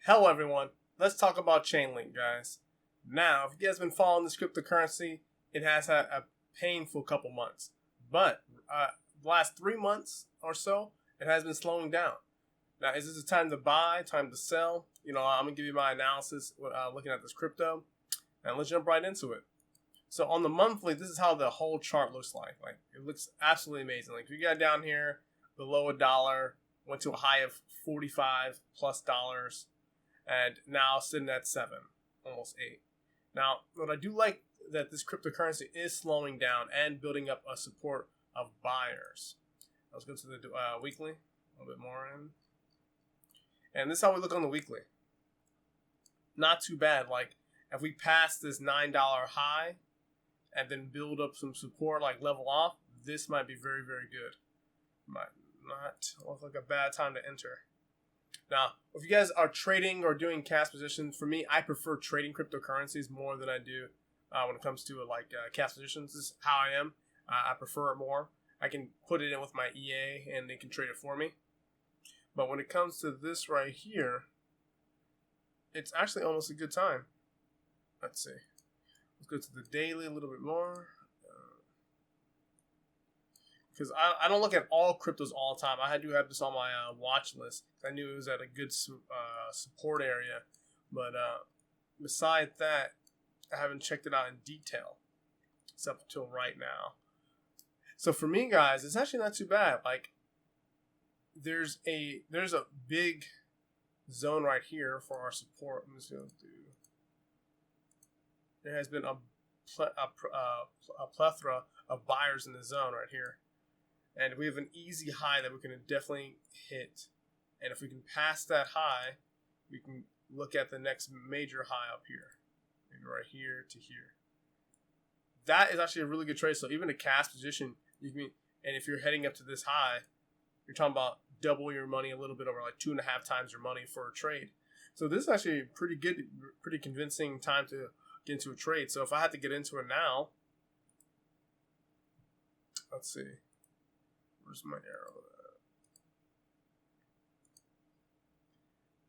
Hello everyone, let's talk about Chainlink, guys. Now, if you guys have been following this cryptocurrency, it has had a painful couple months. But the last 3 months or so, it has been slowing down. Now, is this a time to buy, time to sell? I'm going to give you my analysis looking at this crypto, and let's jump right into it. So on the monthly, this is how the whole chart looks like. Like, it looks absolutely amazing. Like, if you got down here below $1, went to a high of $45 plus dollars, and now sitting at 7, almost 8. Now, what I do like that this cryptocurrency is slowing down and building up a support of buyers. Let's go to the weekly, a little bit more in. And this is how we look on the weekly. Not too bad. Like, if we pass this $9 high and then build up some support, like level off, this might be very, very good. Might not look like a bad time to enter. Now, if you guys are trading or doing cash positions, for me, I prefer trading cryptocurrencies more than I do when it comes to cash positions. This is how I am. I prefer it more. I can put it in with my EA and they can trade it for me. But when it comes to this right here, it's actually almost a good time. Let's see. Let's go to the daily a little bit more. Because I don't look at all cryptos all the time. I do have this on my watch list. I knew it was at a good support area. But besides that, I haven't checked it out in detail. It's up until right now. So for me, guys, it's actually not too bad. Like, there's a big zone right here for our support. I'm just going to do. There has been a plethora of buyers in the zone right here. And we have an easy high that we can definitely hit. And if we can pass that high, we can look at the next major high up here. Maybe right here to here. That is actually a really good trade. So even a cash position, and if you're heading up to this high, you're talking about double your money a little bit over, like 2.5 times your money for a trade. So this is actually a pretty good, pretty convincing time to get into a trade. So if I had to get into it now, let's see. Where's my arrow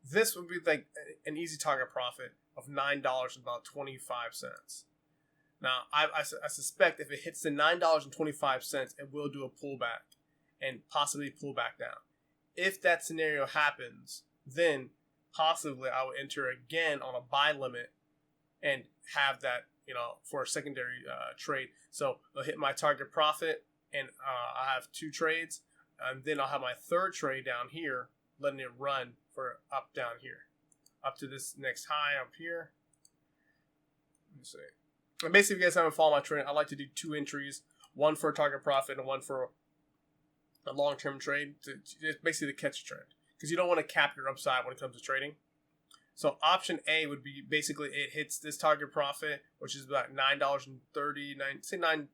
at? This would be like an easy target profit of $9 and about 25 cents. Now, I suspect if it hits the $9.25, it will do a pullback and possibly pull back down. If that scenario happens, then possibly I would enter again on a buy limit and have that, for a secondary trade. So I'll hit my target profit. And I have 2 trades, and then I'll have my third trade down here, letting it run for up down here, up to this next high up here. Let me see. And basically, if you guys haven't followed my trade, I like to do 2 entries, one for a target profit and one for a long-term trade, to basically to catch a trend, because you don't want to cap your upside when it comes to trading. So option A would be basically it hits this target profit, which is about $9.39.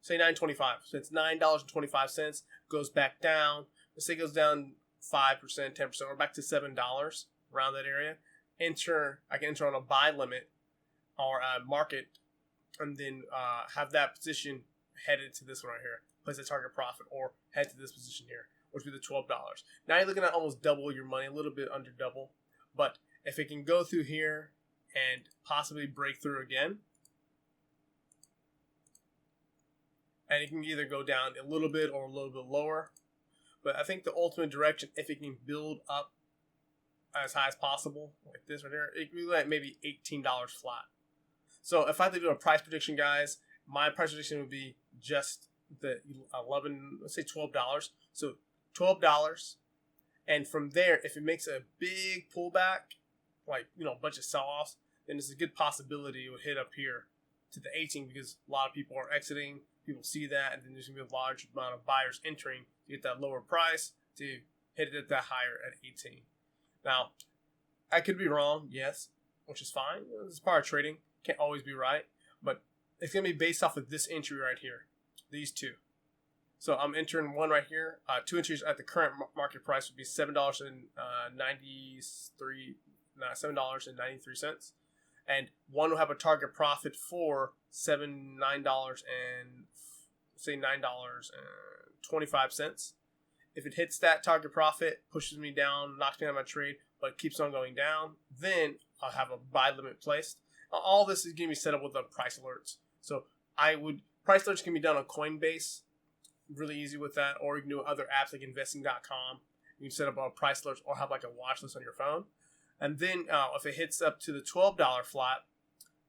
Say $9.25. So it's $9.25. Goes back down. Let's say it goes down 5%, 10%, or back to $7 around that area. I can enter on a buy limit or a market, and then have that position headed to this one right here. Place a target profit, or head to this position here, which would be the $12. Now you're looking at almost double your money, a little bit under double. But if it can go through here and possibly break through again, and it can either go down a little bit or a little bit lower. But I think the ultimate direction, if it can build up as high as possible, like this right here, it can be like maybe $18 flat. So if I had to do a price prediction, guys, my price prediction would be just the let's say $12. So $12. And from there, if it makes a big pullback, like, a bunch of sell-offs, then there's a good possibility it would hit up here to the 18, because a lot of people are exiting. People see that, and then there's going to be a large amount of buyers entering to get that lower price to hit it at that higher at 18. Now, I could be wrong, yes, which is fine. This is part of trading. Can't always be right. But it's going to be based off of this entry right here, these 2. So I'm entering one right here. 2 entries at the current market price would be $7.93. And one will have a target profit for $9 and say $9.25. If it hits that target profit, pushes me down, knocks me out of my trade, but keeps on going down, then I'll have a buy limit placed. All this is going to be set up with the price alerts. So price alerts can be done on Coinbase, really easy with that, or you can do other apps like investing.com. You can set up a price alerts or have like a watch list on your phone. And then if it hits up to the $12 flat,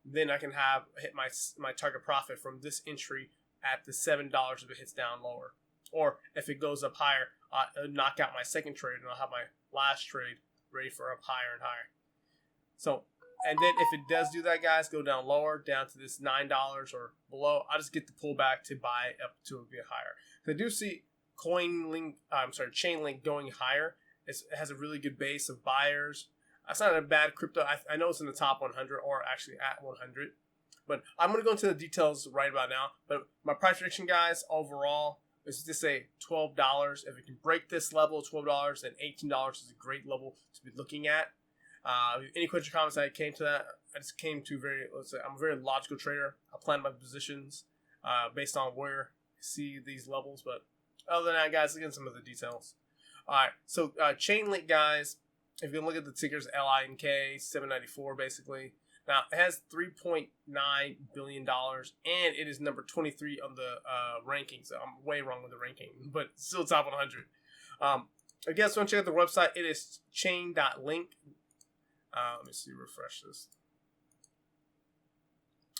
then I can hit my target profit from this entry at the $7 if it hits down lower. Or if it goes up higher, I'll knock out my second trade and I'll have my last trade ready for up higher and higher. So, and then if it does do that, guys, go down lower, down to this $9 or below, I'll just get the pullback to buy up to a bit higher. I do see Chainlink going higher. It has a really good base of buyers. That's not a bad crypto. I know it's in the top 100 or actually at 100. But I'm going to go into the details right about now. But my price prediction, guys, overall is to say $12. If it can break this level, $12, then $18 is a great level to be looking at. Any questions or comments? I just came to I'm a very logical trader. I plan my positions based on where I see these levels. But other than that, guys, look at some of the details. All right, so Chainlink, guys, if you look at the tickers, LINK, 794 basically. Now, it has $3.9 billion, and it is number 23 on the rankings. So I'm way wrong with the ranking, but still top 100. I guess want to check out the website. It is chain.link. Let me see, refresh this.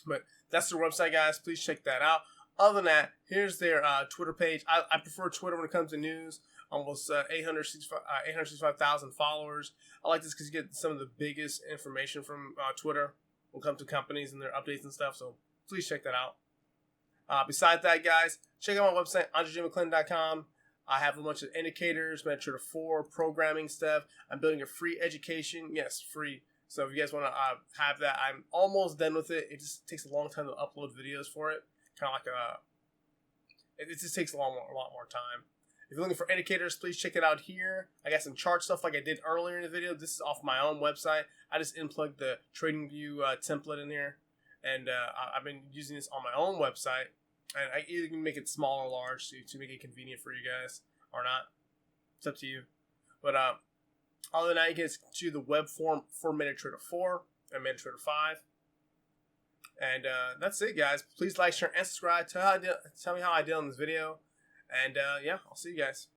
But that's the website, guys. Please check that out. Other than that, here's their Twitter page. I prefer Twitter when it comes to news. Almost 865,000 followers. I like this because you get some of the biggest information from Twitter when it comes to companies and their updates and stuff. So please check that out. Besides that, guys, check out my website, AndreJMcClinton.com. I have a bunch of indicators, MetaTrader 4, programming stuff. I'm building a free education. Yes, free. So if you guys want to have that, I'm almost done with it. It just takes a long time to upload videos for it. Kind of like it just takes a lot more time. If you're looking for indicators, please check it out here. I got some chart stuff like I did earlier in the video. This is off my own website. I just unplugged the TradingView template in here. And I've been using this on my own website. And I either can make it small or large to make it convenient for you guys or not. It's up to you. But other than that, you can do the web form for MetaTrader 4 and MetaTrader 5. And that's it, guys. Please like, share, and subscribe. Tell me how I did on this video. And yeah, I'll see you guys.